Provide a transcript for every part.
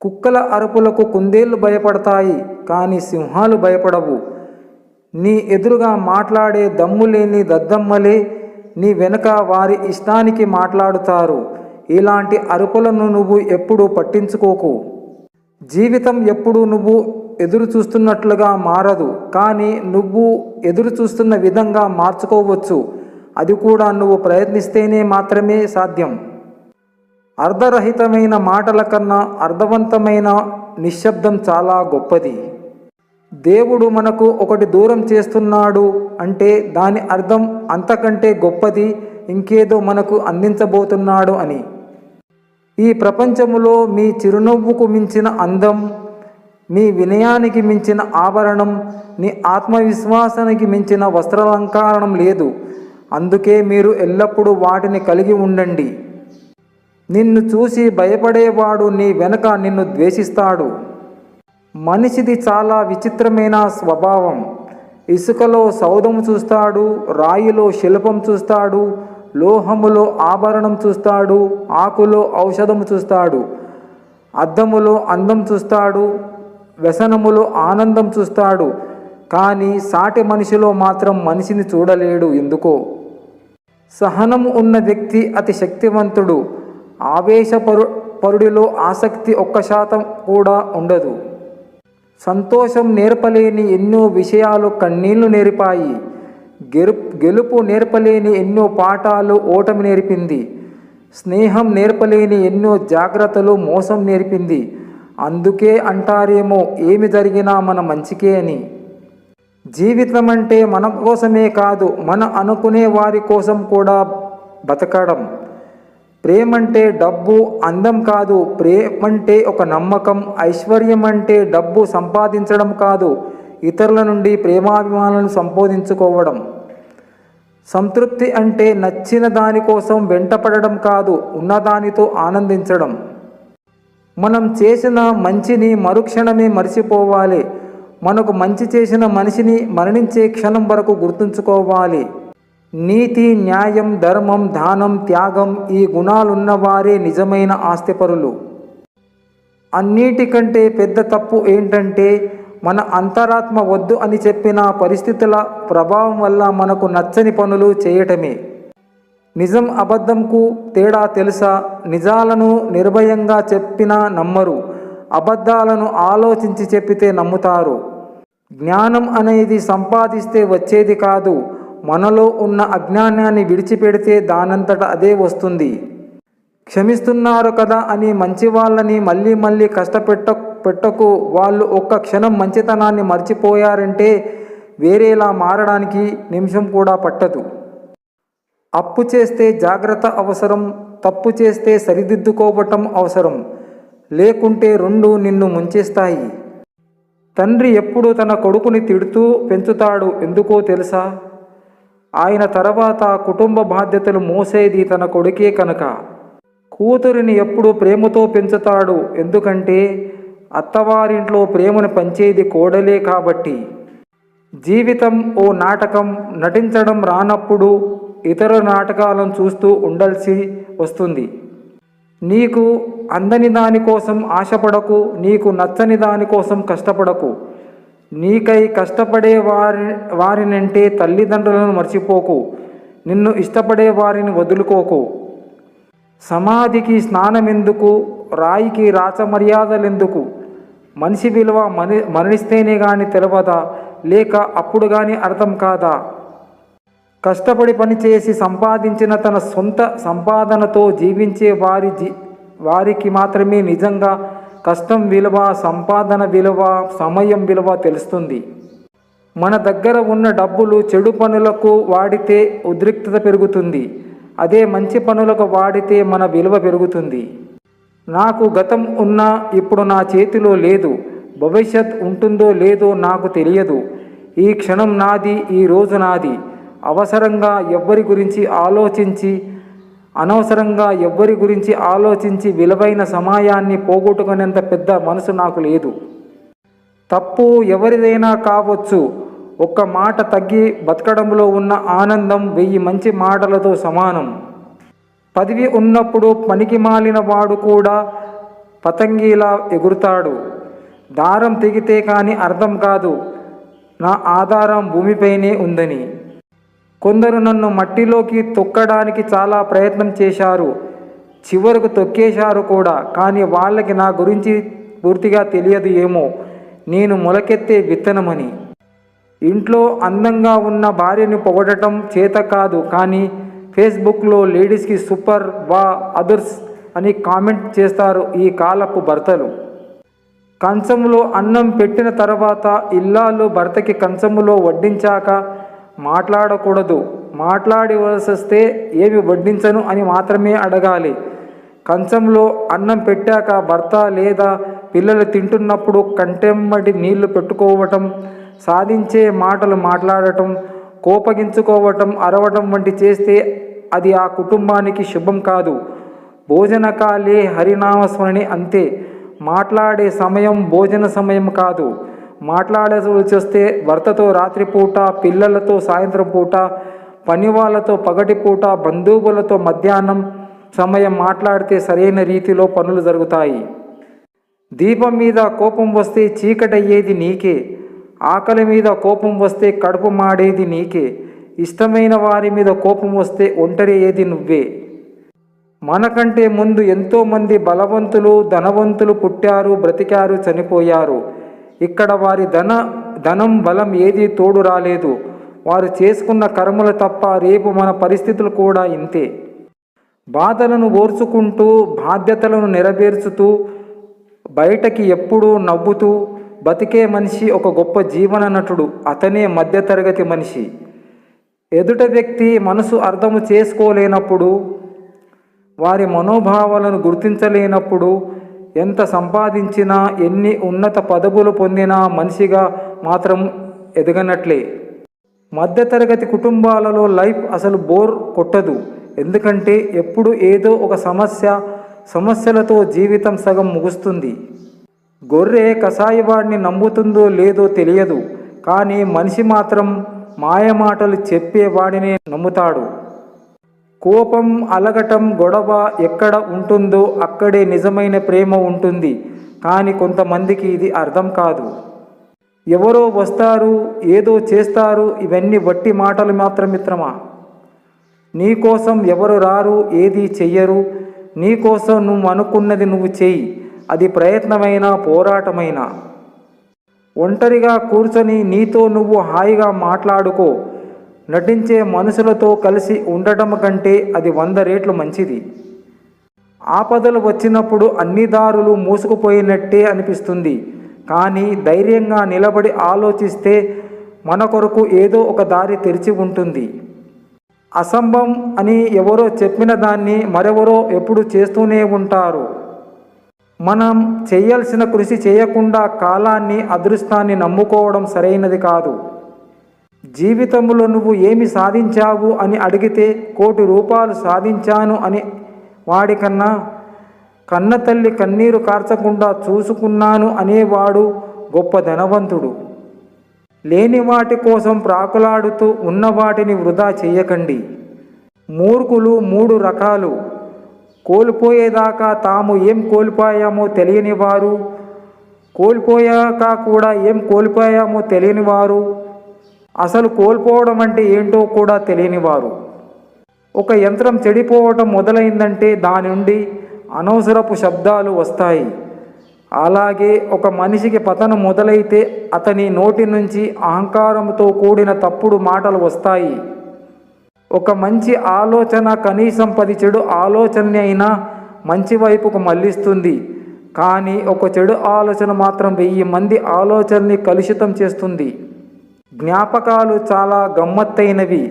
కుక్కల అరుపులకు కుందేళ్లు భయపడతాయి, కానీ సింహాలు భయపడవు. నీ ఎదురుగా మాట్లాడే దమ్ములేని దద్దమ్మలే నీ వెనుక వారి ఇష్టానికి మాట్లాడుతారు. ఇలాంటి అరుపులను నువ్వు ఎప్పుడూ పట్టించుకోకు. జీవితం ఎప్పుడు నువ్వు ఎదురు చూస్తున్నట్లుగా మారదు, కానీ నువ్వు ఎదురు చూస్తున్న విధంగా మార్చుకోవచ్చు. అది కూడా నువ్వు ప్రయత్నిస్తేనే మాత్రమే సాధ్యం. అర్ధరహితమైన మాటల కన్నా అర్థవంతమైన నిశ్శబ్దం చాలా గొప్పది. దేవుడు మనకు ఒకటి దూరం చేస్తున్నాడు అంటే దాని అర్థం అంతకంటే గొప్పది ఇంకేదో మనకు అందించబోతున్నాడు అని. ఈ ప్రపంచములో మీ చిరునవ్వుకు మించిన అందం, మీ వినయానికి మించిన ఆభరణం, నీ ఆత్మవిశ్వాసానికి మించిన వస్త్రాలంకారణం లేదు. అందుకే మీరు ఎల్లప్పుడూ వాటిని కలిగి ఉండండి. నిన్ను చూసి భయపడేవాడు నీ వెనక నిన్ను ద్వేషిస్తాడు. మనిషిది చాలా విచిత్రమైన స్వభావం. ఇసుకలో సౌధము చూస్తాడు, రాయిలో శిల్పం చూస్తాడు, లోహములో ఆభరణం చూస్తాడు, ఆకులో ఔషధము చూస్తాడు, అద్దములో అందం చూస్తాడు, వ్యసనములో ఆనందం చూస్తాడు. కానీ సాటి మనిషిలో మాత్రం మనిషిని చూడలేడు. ఎందుకో? సహనము ఉన్న వ్యక్తి అతి శక్తివంతుడు. ఆవేశపరుడిలో ఆసక్తి 1% కూడా ఉండదు. సంతోషం నేర్పలేని ఎన్నో విషయాలు కన్నీళ్లు నేర్పాయి. గెలుపు నేర్పలేని ఎన్నో పాఠాలు ఓటమి నేర్పింది. స్నేహం నేర్పలేని ఎన్నో జాగ్రత్తలు మోసం నేర్పింది. అందుకే అంటారేమో, ఏమి జరిగినా మన మంచికే అని. జీవితం అంటే మన కోసమే కాదు, మన అనుకునే వారి కోసం కూడా బతకడం. ప్రేమంటే డబ్బు, అందం కాదు. ప్రేమంటే ఒక నమ్మకం. ఐశ్వర్యం అంటే డబ్బు సంపాదించడం కాదు, ఇతరుల నుండి ప్రేమాభిమానాలను సంపాదించుకోవడం. సంతృప్తి అంటే నచ్చిన దానికోసం వెంటపడడం కాదు, ఉన్నదానితో ఆనందించడం. మనం చేసిన మంచిని మరుక్షణమే మర్చిపోవాలి. మనకు మంచి చేసిన మనిషిని మరణించే క్షణం వరకు గుర్తుంచుకోవాలి. నీతి, న్యాయం, ధర్మం, దానం, త్యాగం ఈ గుణాలున్నవారే నిజమైన ఆస్తిపరులు. అన్నిటికంటే పెద్ద తప్పు ఏంటంటే మన అంతరాత్మ వద్దు అని చెప్పిన పరిస్థితుల ప్రభావం వల్ల మనకు నచ్చని పనులు చేయటమే. నిజం అబద్ధంకు తేడా తెలుసా? నిజాలను నిర్భయంగా చెప్పినా నమ్మరు, అబద్ధాలను ఆలోచించి చెప్పితే నమ్ముతారు. జ్ఞానం అనేది సంపాదిస్తే వచ్చేది కాదు, మనలో ఉన్న అజ్ఞానాన్ని విడిచిపెడితే దానంతట అదే వస్తుంది. క్షమిస్తున్నారు కదా అని మంచి వాళ్ళని మళ్ళీ మళ్ళీ కష్టపెట్టకు. వాళ్ళు ఒక్క క్షణం మంచితనాన్ని మర్చిపోయారంటే వేరేలా మారడానికి నిమిషం కూడా పట్టదు. అప్పు చేస్తే జాగ్రత్త అవసరం, తప్పు చేస్తే సరిదిద్దుకోవటం అవసరం. లేకుంటే రెండు నిన్ను ముంచేస్తాయి. తండ్రి ఎప్పుడు తన కొడుకుని తిడుతూ పెంచుతాడు. ఎందుకో తెలుసా? ఆయన తర్వాత కుటుంబ బాధ్యతలు మోసేది తన కొడుకే కనుక. కూతురిని ఎప్పుడు ప్రేమతో పెంచుతాడు. ఎందుకంటే అత్తవారింట్లో ప్రేమను పంచేది కోడలే కాబట్టి. జీవితం ఓ నాటకం. నటించడం రానప్పుడు ఇతర నాటకాలను చూస్తూ ఉండాల్సి వస్తుంది. నీకు అందని దానికోసం ఆశపడకు, నీకు నచ్చని దానికోసం కష్టపడకు. నీకై కష్టపడే వారినంటే తల్లిదండ్రులను మర్చిపోకు. నిన్ను ఇష్టపడే వారిని వదులుకోకు. సమాధికి స్నానమెందుకు? రాయికి రాచమర్యాదలెందుకు? మనిషి విలువ మరణిస్తేనే గాని తెలవదా? లేక అప్పుడు కానీ అర్థం కాదా? కష్టపడి పనిచేసి సంపాదించిన తన సొంత సంపాదనతో జీవించే వారికి మాత్రమే నిజంగా కష్టం విలువ, సంపాదన విలువ, సమయం విలువ తెలుస్తుంది. మన దగ్గర ఉన్న డబ్బులు చెడు పనులకు వాడితే ఉద్రిక్తత పెరుగుతుంది. అదే మంచి పనులకు వాడితే మన విలువ పెరుగుతుంది. నాకు గతం ఉన్నా ఇప్పుడు నా చేతిలో లేదు. భవిష్యత్ ఉంటుందో లేదో నాకు తెలియదు. ఈ క్షణం నాది, ఈ రోజు నాది. అవసరంగా ఎవ్వరి గురించి ఆలోచించి, అనవసరంగా ఎవ్వరి గురించి ఆలోచించి విలువైన సమయాన్ని పోగొట్టుకునేంత పెద్ద మనసు నాకు లేదు. తప్పు ఎవరిదైనా కావచ్చు. ఒక్క మాట తగ్గి బతకడంలో ఉన్న ఆనందం 1000 మంచి మాటలతో సమానం. పదవి ఉన్నప్పుడు పనికి మాలిన వాడు కూడా పతంగిలా ఎగురుతాడు. దారం తెగితే కానీ అర్థం కాదు నా ఆధారం భూమిపైనే ఉందని. కొందరు నన్ను మట్టిలోకి తొక్కడానికి చాలా ప్రయత్నం చేశారు, చివరకు తొక్కేశారు కూడా. కానీ వాళ్ళకి నా గురించి పూర్తిగా తెలియదు ఏమో, నేను మొలకెత్తే విత్తనమని. ఇంట్లో అందంగా ఉన్న భార్యని పొగడటం చేత కాదు, కానీ ఫేస్బుక్లో లేడీస్కి సూపర్ వా అదర్స్ అని కామెంట్ చేస్తారు ఈ కాలపు భర్తలు. కంచంలో అన్నం పెట్టిన తర్వాత ఇల్లాలు భర్తకి కంచంలో వడ్డించాక మాట్లాడకూడదు. మాట్లాడవలసి వస్తే ఏమి వడ్డించను అని మాత్రమే అడగాలి. కంచంలో అన్నం పెట్టాక భర్త లేదా పిల్లలు తింటున్నప్పుడు కంటెమ్మటి నీళ్లు పెట్టుకోవటం, సాధించే మాటలు మాట్లాడటం, కోపగించుకోవటం, అరవటం వంటి చేస్తే అది ఆ కుటుంబానికి శుభం కాదు. భోజనకాలే హరినామస్మరణి అంతే. మాట్లాడే సమయం భోజన సమయం కాదు. మాట్లాడవలసి వస్తే భర్తతో రాత్రిపూట, పిల్లలతో సాయంత్రం పూట, పని వాళ్ళతో పగటిపూట, బంధువులతో మధ్యాహ్నం సమయం మాట్లాడితే సరైన రీతిలో పనులు జరుగుతాయి. దీపం మీద కోపం వస్తే చీకటయ్యేది నీకే. ఆకలి మీద కోపం వస్తే కడుపు మాడేది నీకే. ఇష్టమైన వారి మీద కోపం వస్తే ఒంటరి అయ్యేది నువ్వే. మనకంటే ముందు ఎంతోమంది బలవంతులు, ధనవంతులు పుట్టారు, బ్రతికారు, చనిపోయారు. ఇక్కడ వారి ధనం బలం ఏదీ తోడు రాలేదు. వారు చేసుకున్న కర్మలు తప్ప. రేపు మన పరిస్థితులు కూడా ఇంతే. బాధలను ఓర్చుకుంటూ, బాధ్యతలను నెరవేర్చుతూ, బయటకి ఎప్పుడూ నవ్వుతూ బతికే మనిషి ఒక గొప్ప జీవన నటుడు. అతనే మధ్యతరగతి మనిషి. ఎదుట వ్యక్తి మనసు అర్థము చేసుకోలేనప్పుడు, వారి మనోభావాలను గుర్తించలేనప్పుడు ఎంత సంపాదించినా, ఎన్ని ఉన్నత పదవులు పొందినా మనిషిగా మాత్రం ఎదగనట్లే. మధ్యతరగతి కుటుంబాలలో లైఫ్ అసలు బోర్ కొట్టదు. ఎందుకంటే ఎప్పుడు ఏదో ఒక సమస్యలతో జీవితం సగం ముగుస్తుంది. గొర్రె కసాయివాడిని నమ్ముతుందో లేదో తెలియదు, కానీ మనిషి మాత్రం మాయమాటలు చెప్పేవాడినే నమ్ముతాడు. కోపం, అలగటం, గొడవ ఎక్కడ ఉంటుందో అక్కడే నిజమైన ప్రేమ ఉంటుంది. కానీ కొంతమందికి ఇది అర్థం కాదు. ఎవరో వస్తారు, ఏదో చేస్తారు, ఇవన్నీ వట్టి మాటలు మాత్రం మిత్రమా. నీకోసం ఎవరు రారు, ఏది చెయ్యరు. నీకోసం నువ్వు అనుకున్నది నువ్వు చెయ్యి. అది ప్రయత్నమైనా, పోరాటమైనా. ఒంటరిగా కూర్చొని నీతో నువ్వు హాయిగా మాట్లాడుకో. నటించే మనుషులతో కలిసి ఉండటం కంటే అది 100 రెట్లు మంచిది. ఆపదలు వచ్చినప్పుడు అన్ని దారులు మూసుకుపోయినట్టే అనిపిస్తుంది. కానీ ధైర్యంగా నిలబడి ఆలోచిస్తే మన కొరకు ఏదో ఒక దారి తెరిచి ఉంటుంది. అసంభవం అని ఎవరో చెప్పిన దాన్ని మరెవరో ఎప్పుడు చేస్తూనే ఉంటారు. మనం చేయాల్సిన కృషి చేయకుండా కాలాన్ని, అదృష్టాన్ని నమ్ముకోవడం సరైనది కాదు. జీవితంలో నువ్వు ఏమి సాధించావు అని అడిగితే 1 కోటి రూపాయలు సాధించాను అని వాడికన్నా, కన్నతల్లి కన్నీరు కార్చకుండా చూసుకున్నాను అనేవాడు గొప్ప ధనవంతుడు. లేని వాటి కోసం ప్రాకులాడుతూ ఉన్న వాటిని వృధా చేయకండి. మూర్ఖులు 3 రకాలు. కోల్పోయేదాకా తాము ఏం కోల్పోయామో తెలియని వారు, కోల్పోయాక కూడా ఏం కోల్పోయామో తెలియని వారు, అసలు కోల్పోవడం అంటే ఏంటో కూడా తెలియనివారు. ఒక యంత్రం చెడిపోవటం మొదలైందంటే దాని నుండి అనవసరపు శబ్దాలు వస్తాయి. అలాగే ఒక మనిషికి పతనం మొదలైతే అతని నోటి నుంచి అహంకారంతో కూడిన తప్పుడు మాటలు వస్తాయి. ఒక మంచి ఆలోచన కనీసం 10 చెడు ఆలోచనని అయినా మంచి వైపుకు మళ్ళిస్తుంది. కానీ ఒక చెడు ఆలోచన మాత్రం 1000 మంది ఆలోచనని కలుషితం చేస్తుంది. జ్ఞాపకాలు చాలా గమ్మత్తైనవి.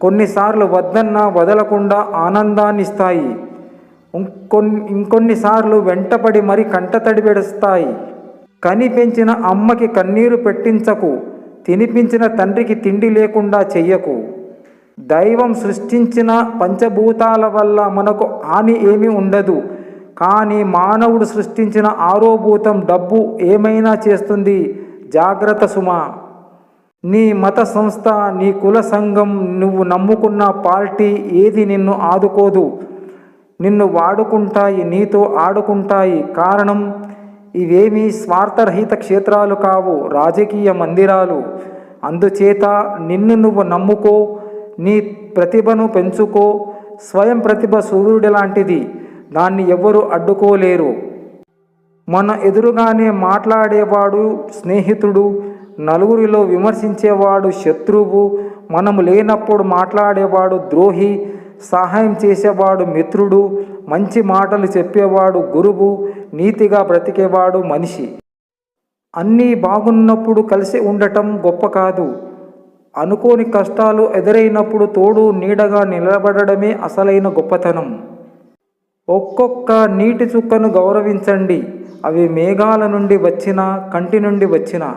కొన్నిసార్లు వద్దన్నా వదలకుండా ఆనందాన్ని ఇస్తాయి. ఇంకొన్నిసార్లు వెంటపడి మరి కంటతడి పెడుస్తాయి. కని పెంచిన అమ్మకి కన్నీరు పెట్టించకు. తినిపించిన తండ్రికి తిండి లేకుండా చెయ్యకు. దైవం సృష్టించిన పంచభూతాల వల్ల మనకు హాని ఏమీ ఉండదు. కానీ మానవుడు సృష్టించిన ఆరోభూతం డబ్బు ఏమైనా చేస్తుంది. జాగ్రత్త సుమా. నీ మత సంస్థ, నీ కుల సంఘం, నువ్వు నమ్ముకున్న పార్టీ ఏది నిన్ను ఆదుకోదు. నిన్ను వాడుకుంటాయి, నీతో ఆడుకుంటాయి. కారణం, ఇవేమీ స్వార్థరహిత క్షేత్రాలు కావు, రాజకీయ మందిరాలు. అందుచేత నిన్ను నువ్వు నమ్ముకో, నీ ప్రతిభను పెంచుకో. స్వయం ప్రతిభ సూర్యుడి లాంటిది, దాన్ని ఎవరు అడ్డుకోలేరు. మన ఎదురుగానే మాట్లాడేవాడు స్నేహితుడు, నలుగురిలో విమర్శించేవాడు శత్రువు, మనము లేనప్పుడు మాట్లాడేవాడు ద్రోహి, సహాయం చేసేవాడు మిత్రుడు, మంచి మాటలు చెప్పేవాడు గురువు, నీతిగా బ్రతికేవాడు మనిషి. అన్నీ బాగున్నప్పుడు కలిసి ఉండటం గొప్ప కాదు. అనుకోని కష్టాలు ఎదురైనప్పుడు తోడు నీడగా నిలబడడమే అసలైన గొప్పతనం. ఒక్కొక్క నీటి చుక్కను గౌరవించండి, అవి మేఘాల నుండి వచ్చినా కంటి నుండి వచ్చినా.